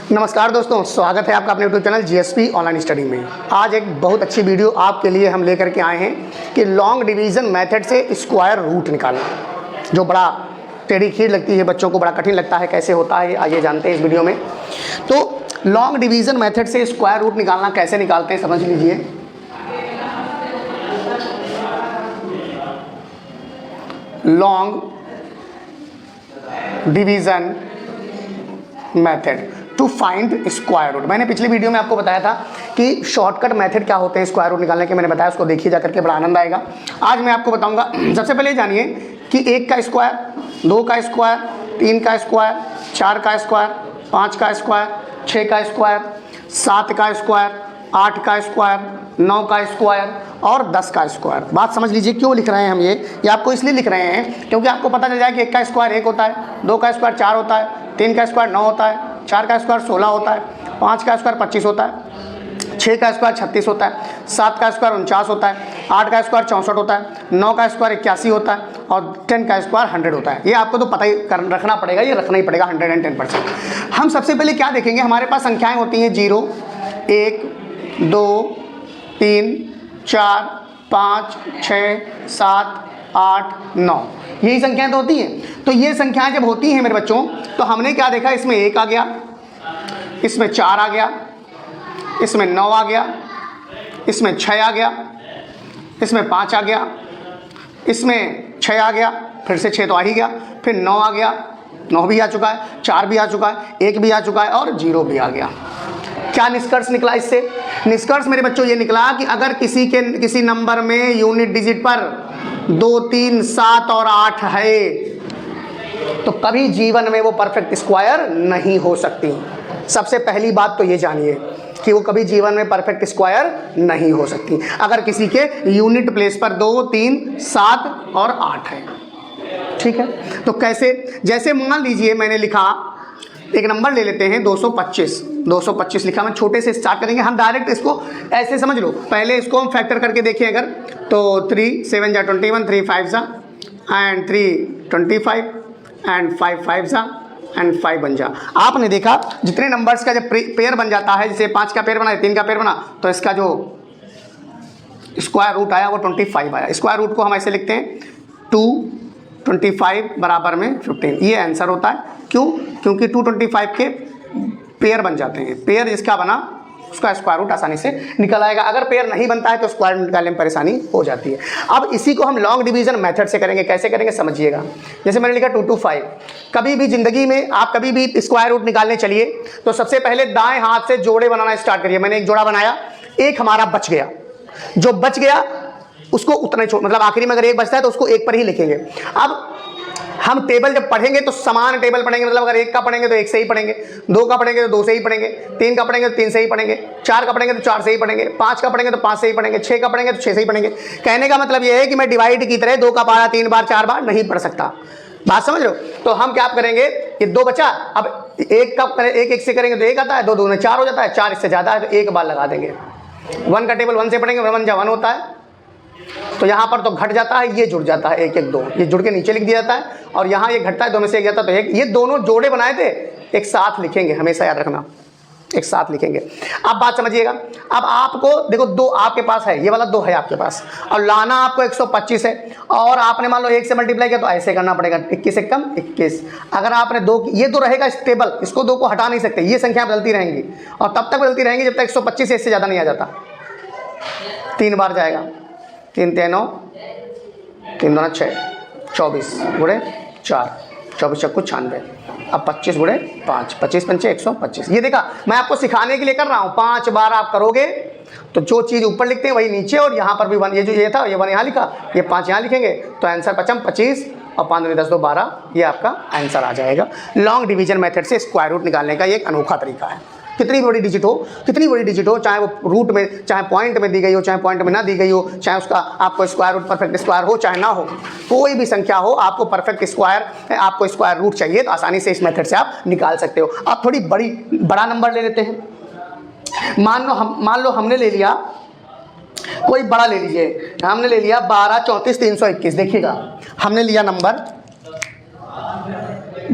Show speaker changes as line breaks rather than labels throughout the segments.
नमस्कार दोस्तों, स्वागत है आपका अपने YouTube channel GSP online study में। आज एक बहुत अच्छी वीडियो आपके लिए हम लेकर के आए हैं कि लॉन्ग डिवीज़न मेथड से स्क्वायर रूट निकालना, जो बड़ा टेढ़ी खीर लगती है बच्चों को, बड़ा कठिन लगता है। कैसे होता है आइए जानते हैं इस वीडियो में। तो लॉन्ग डिवीज़न मेथड से स्क्वायर रूट निकालना कैसे निकालते हैं समझ लीजिए। Long division method to find square root. मैंने पिछले वीडियो में आपको बताया था कि शॉर्टकट मेथड क्या होते हैं स्क्वायर रूट निकालने के, मैंने बताया, उसको देखिए जाकर के, बड़ा आनंद आएगा। आज मैं आपको बताऊंगा। सबसे पहले जानिए कि 1 का स्क्वायर, 2 का स्क्वायर, 3 का स्क्वायर, 4 का स्क्वायर, 5 का स्क्वायर, 6 का स्क्वायर, 7 का स्क्वायर, 8 का स्क्वायर, 9 का स्क्वायर और 10 का स्क्वायर। बात समझ लीजिए क्यों लिख रहे हैं हम ये आपको इसलिए लिख रहे हैं क्योंकि आपको पता चल जाए कि 1 का स्क्वायर 1 होता है, 2 का स्क्वायर 4 होता है, 3 का स्क्वायर 9 होता है, 4 का स्क्वायर 16 होता है, 5 का स्क्वायर 25 होता है, 6 का स्क्वायर 36 होता है, 7 का स्क्वायर 49 होता है, 8 का स्क्वायर 64 होता है, 9 का स्क्वायर 81 होता है और 10 का स्क्वायर 100 होता है। ये आपको तो पता ही रखना पड़ेगा, ये रखना ही पड़ेगा 110%। हम सबसे पहले क्या देखेंगे, हमारे पास संख्याएं होती हैं 0, 1, 2, 3, 4, 5, 6, 7, 8, 9, यही संख्याएं तो होती हैं। तो ये संख्याएं जब होती हैं मेरे बच्चों, तो हमने क्या देखा, इसमें 1 आ गया, इसमें 4 आ गया, इसमें 9 आ गया, इसमें 6 आ गया, इसमें 5 आ गया, इसमें 6 आ गया, फिर से 6 तो आ ही गया, फिर 9 आ गया, 9 भी आ चुका है, 4 भी आ चुका है, 1 भी आ चुका है और 0 भी आ गया। क्या निष्कर्ष निकला इससे? निष्कर्ष मेरे बच्चों ये निकला कि अगर किसी नंबर में यूनिट डिजिट पर 2, 3, 7 और 8 है तो कभी जीवन में वो परफेक्ट स्क्वायर नहीं हो सकती। सबसे पहली बात तो ये जानिए कि वो कभी जीवन में परफेक्ट स्क्वायर नहीं हो सकती अगर किसी के यूनिट प्लेस पर 2, 3, 7 और 8 है। ठीक है, तो कैसे? जैसे मान लीजिए मैंने लिखा, एक नंबर ले लेते हैं 225 लिखा, मैं छोटे से स्टार्ट करेंगे हम, डायरेक्ट इसको ऐसे समझ लो। पहले इसको हम फैक्टर करके देखें अगर, तो 3 7 जा 21, 3 5 जा एंड 3 25 एंड 5 5 जा एंड 5 बन जा। आपने देखा जितने नंबर्स का जब पेयर बन जाता है, जैसे 5 का पेयर बना, 3 का पेयर बना, तो इसका जो स्क्वायर रूट आया वो 25 आया। स्क्वायर रूट को हम ऐसे लिखते हैं 225 बराबर में 15, ये आंसर होता है। क्यों? क्योंकि 225 के पेयर बन जाते हैं। पेयर जिसका बना उसका स्क्वायर रूट आसानी से निकल आएगा। अगर पेयर नहीं बनता है तो स्क्वायर रूट निकालने में परेशानी हो जाती है। अब इसी को हम लॉन्ग डिवीजन मेथड से करेंगे। कैसे करेंगे समझिएगा। जैसे मैंने लिखा 225, कभी भी जिंदगी में आप कभी भी स्क्वायर रूट निकालने चलिए तो सबसे पहले दाएं हाथ से जोड़े बनाना स्टार्ट करिए। मैंने एक जोड़ा बनाया, एक हमारा बच गया, जो बच गया उसको उतना ही मतलब आखिरी में अगर 1 बचता है तो उसको 1 पर ही लिखेंगे। अब हम टेबल जब पढ़ेंगे तो समान टेबल पढ़ेंगे, मतलब अगर 1 का पढ़ेंगे तो 1 से ही पढ़ेंगे, 2 का पढ़ेंगे तो 2 से ही पढ़ेंगे, 3 का पढ़ेंगे तो 3 से ही पढ़ेंगे, 4 का पढ़ेंगे तो 4 से ही पढ़ेंगे, 5 का पढ़ेंगे तो 5 से ही पढ़ेंगे, 6 का पढ़ेंगे तो 6 से ही पढ़ेंगे। कहने का मतलब यह है कि मैं डिवाइड की तरह 2 का पारा 3 बार 4 बार नहीं पढ़ सकता। बात समझ लो। तो हम क्या करेंगे, ये 2 बचा, अब 1 से करेंगे तो 1 आता है, 2 2 में 4 हो जाता है, 4 इससे ज़्यादा है तो 1 बार लगा देंगे। 1 का टेबल 1 से पढ़ेंगे, 1 जा 1 होता है, तो यहाँ पर तो घट जाता है, ये जुड़ जाता है 1 1 2, ये जुड़ के नीचे लिख दिया जाता है और यहाँ ये घटता है, 2 में से 1 जाता है तो 1। ये दोनों जोड़े बनाए थे, एक साथ लिखेंगे, हमेशा याद रखना, एक साथ लिखेंगे। अब बात समझिएगा। अब आपको देखो 2 आपके पास है, ये वाला 2 है आपके पास, और लाना आपको 125 है, और आपने मान लो 1 से मल्टीप्लाई किया तो ऐसे करना पड़ेगा, 21 1 कम 21। अगर आपने 2, ये तो रहेगा स्टेबल, इसको 2 को हटा नहीं सकते, ये संख्या बदलती रहेंगी और तब तक बदलती रहेंगी जब तक 125 से इससे ज़्यादा नहीं आ जाता। 3 बार जाएगा, 3 3 9, 3 2 6, 24 गुणे 4, 24 चक्कू 96, अब 25 गुणे 5, 25 पंचे 125। ये देखा, मैं आपको सिखाने के लिए कर रहा हूँ। 5 बार आप करोगे तो जो चीज़ ऊपर लिखते हैं वही नीचे, और यहाँ पर भी 1, ये जो ये था ये 1 यहाँ लिखा, ये 5 यहाँ लिखेंगे तो आंसर 25 और 5 दूनी 10 2 12, ये आपका आंसर आ जाएगा। लॉन्ग डिवीजन मेथड से स्क्वायर रूट निकालने का ये एक अनोखा तरीका है। कितनी बड़ी डिजिट हो, चाहे वो रूट में, चाहे पॉइंट में दी गई हो, चाहे पॉइंट में ना दी गई हो, चाहे उसका आपको स्क्वायर रूट परफेक्ट स्क्वायर हो चाहे ना हो, कोई भी संख्या हो, आपको परफेक्ट स्क्वायर, आपको स्क्वायर रूट चाहिए तो आसानी से इस मेथड से आप निकाल सकते हो। आप थोड़ी बड़ा नंबर ले लेते हैं। मान लो हमने ले लिया, कोई बड़ा ले लीजिए, हमने ले लिया 12 34 321। देखिएगा, हमने लिया नंबर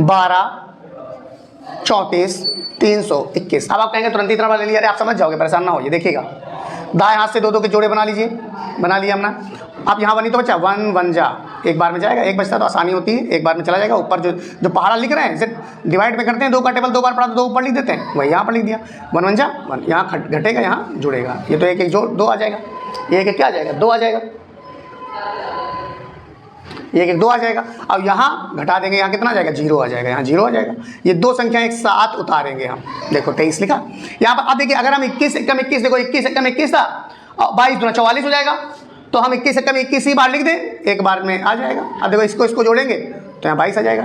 12 34 321। अब आप कहेंगे तुरंत इतना बड़ा ले लिया, अरे आप समझ जाओगे, परेशान ना होइए। देखिएगा दाएं हाथ से दो दो के जोड़े बना लीजिए, बना लिया हमने। अब यहाँ बनी तो बच्चा 1 1 जा, एक बार में जाएगा, एक बचता तो आसानी होती है, एक बार में चला जाएगा। ऊपर जो पहाड़ा लिख रहे हैं इसे डिवाइड में करते हैं, 2 का टेबल 2 बार पढ़ा तो 2 ऊपर लिख देते हैं, वही यहाँ पर लिख दिया 1 1 जा 1, यहाँ घटेगा यहाँ जुड़ेगा, ये तो एक एक जोड़ 2 आ जाएगा, एक एक क्या आ जाएगा 2 आ जाएगा, एक एक 2 आ जाएगा। अब यहाँ घटा देंगे, यहाँ कितना आ जाएगा 0 आ जाएगा, यहाँ 0 आ जाएगा। ये 2 संख्या एक साथ उतारेंगे हम, देखो 23 लिखा यहाँ पर। अब देखिए अगर हम 21 एकम 21, देखो 21 एकम 21 था, 22 दूना 44 हो जाएगा, तो हम 21 एकम 21 ही बार लिख दें, एक बार में आ जाएगा। अब देखो इसको जोड़ेंगे तो यहाँ 22 आ जाएगा,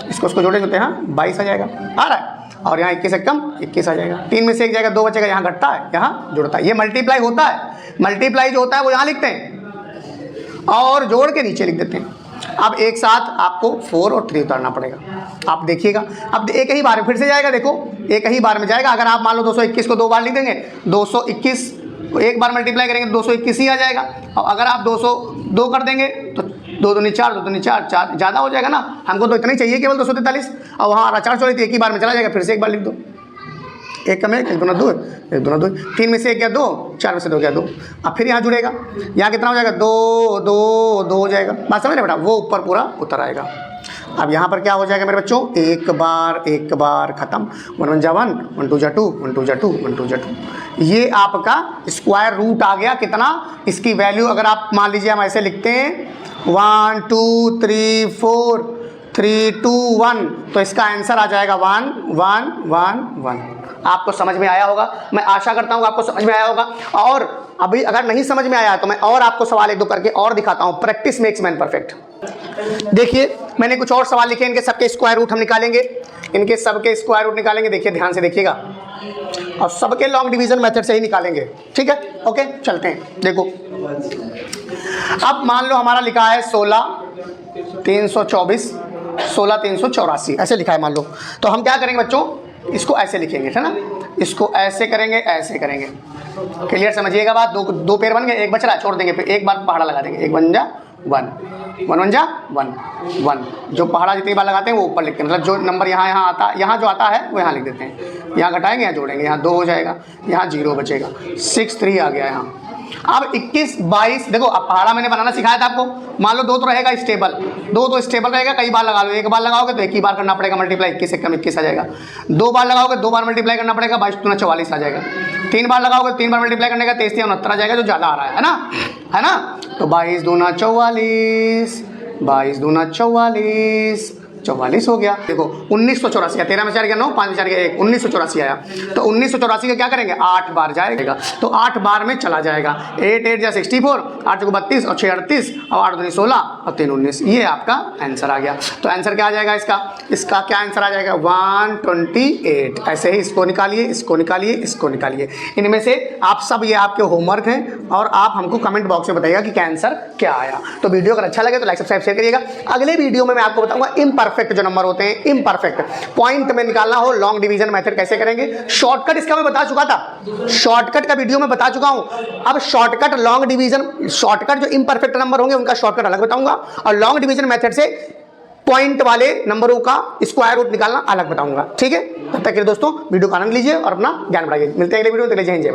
इसको जोड़ेंगे तो यहाँ 22 आ जाएगा, आ रहा है। और यहाँ 21 एकम 21 आ जाएगा, 3 में से एक जाएगा 2 बचेगा, यहाँ घटता है यहाँ जुड़ता है। ये मल्टीप्लाई होता है, मल्टीप्लाई जो होता है वो यहाँ लिखते हैं और जोड़ के नीचे लिख देते हैं। अब एक साथ आपको 4 और 3 उतारना पड़ेगा, आप देखिएगा। अब एक ही बार में फिर से जाएगा, देखो एक ही बार में जाएगा। अगर आप मान लो 221 को 2 बार लिख देंगे, 221 को एक बार मल्टीप्लाई करेंगे तो 221 ही आ जाएगा। और अगर आप 202 कर देंगे तो 2 दूनी 4, 2 दूनी 4, 4 ज़्यादा हो जाएगा ना, हमको तो इतना ही चाहिए केवल 243। और वहाँ 4 चौड़ी एक ही बार में चला जाएगा, फिर से एक बार लिख दो, एक कम एक दूना 2, एक दूना 2, 3 में से एक गया 2, 4 में से 2 गया 2। अब फिर यहाँ जुड़ेगा, यहाँ कितना हो जाएगा 2 2 2 हो जाएगा, बात समझ रहे बेटा, वो ऊपर पूरा उतर आएगा। अब यहाँ पर क्या हो जाएगा मेरे बच्चों, एक बार खत्म, 1 1 जा 1, 1 2 जा 2, 1 2 जा 2, 1 2 जा 2। ये आपका स्क्वायर रूट आ गया कितना, इसकी वैल्यू अगर आप मान लीजिए हम ऐसे लिखते हैं 1 2 3 4 3 2 1, तो इसका आंसर आ जाएगा 1 1 1 1। आपको समझ में आया होगा, मैं आशा करता हूँ आपको समझ में आया होगा। और अभी अगर नहीं समझ में आया तो मैं और आपको सवाल एक दो करके और दिखाता हूँ। Practice makes man perfect. देखिए मैंने कुछ और सवाल लिखे, इनके सबके स्क्वायर रूट हम निकालेंगे, इनके सबके स्क्वायर रूट निकालेंगे। देखिए ध्यान से देखिएगा, और सबके लॉन्ग डिवीजन मेथड से ही निकालेंगे, ठीक है। ओके चलते हैं। देखो अब मान लो हमारा लिखा है 16 324 16 384 ऐसे लिखा है मान लो, तो हम क्या करेंगे बच्चों, इसको ऐसे लिखेंगे, है ना, इसको ऐसे करेंगे, ऐसे करेंगे। क्लियर समझिएगा बात, दो पेड़ बन गए, एक बच रहा छोड़ देंगे, फिर एक बार पहाड़ा लगा देंगे, 1 1 जा 1 1 1 जा 1 1। जो पहाड़ा जितनी बार लगाते हैं वो ऊपर लिखते हैं, मतलब जो नंबर यहाँ आता है, यहाँ जो आता है वो यहाँ लिख देते हैं। यहाँ घटाएंगे, यहाँ जोड़ेंगे, यहाँ 2 हो जाएगा, यहाँ 0 बचेगा, 6 3 आ गया यहाँ। अब 21 22 देखो, अब पहाड़ा मैंने बनाना सिखाया था आपको। मान लो 2 तो रहेगा स्टेबल, 2 तो स्टेबल रहेगा, कई बार लगा लो, एक बार लगाओगे तो एक ही बार करना पड़ेगा मल्टीप्लाई, 21 एकम 21 आ जाएगा। 2 बार लगाओगे 2 बार मल्टीप्लाई करना पड़ेगा, 22 दूना 44 आ जाएगा। 3 बार लगाओगे 3 बार मल्टीप्लाई करने का 23 69 आ जाएगा, जो ज़्यादा आ रहा है ना, है ना। तो 22 दूना 44, 22 दूना 44 44 हो गया। देखो 1984, 13 में 4 गया 9, 5 में 4 गया 1, 1984 आया। तो 1984 का क्या करेंगे, 8 बार जाएगा, तो 8 बार में चला जाएगा। 8 8 जा 64, 8 को 32 और 6 38 और 8 दूनी 16 और 3 19। ये आपका आंसर आ गया। तो आंसर क्या आ जाएगा इसका क्या आंसर आ जाएगा 128। ऐसे ही इसको निकालिए, इसको निकालिए, इसको निकालिए। इनमें से आप सब, ये आपके होमवर्क हैं और आप हमको कमेंट बॉक्स में बताइएगा कि आंसर क्या आया। तो वीडियो अगर अच्छा लगे तो लाइक सब्सक्राइब शेयर करिएगा। अगले वीडियो में मैं आपको बताऊंगा इम्परफेक्ट जो नंबर होते हैं, इम्परफेक्ट पॉइंट में निकालना हो, लॉन्ग डिवीजन मेथड कैसे करेंगे। शॉर्टकट इसका मैं बता चुका था, शॉर्टकट का वीडियो में बता चुका हूं। अब शॉर्टकट लॉन्ग डिवीजन, शॉर्टकट जो इम्परफेक्ट नंबर होंगे उनका शॉर्टकट अलग बताऊंगा, और लॉन्ग डिवीजन मेथड से पॉइंट वाले नंबरों का स्क्वायर रूट निकालना अलग बताऊंगा, ठीक है। तब तक के लिए दोस्तों वीडियो का आनंद लीजिए और अपना ज्ञान बढ़ाइए। मिलते हैं अगले वीडियो में, जय हिंद जय भारत।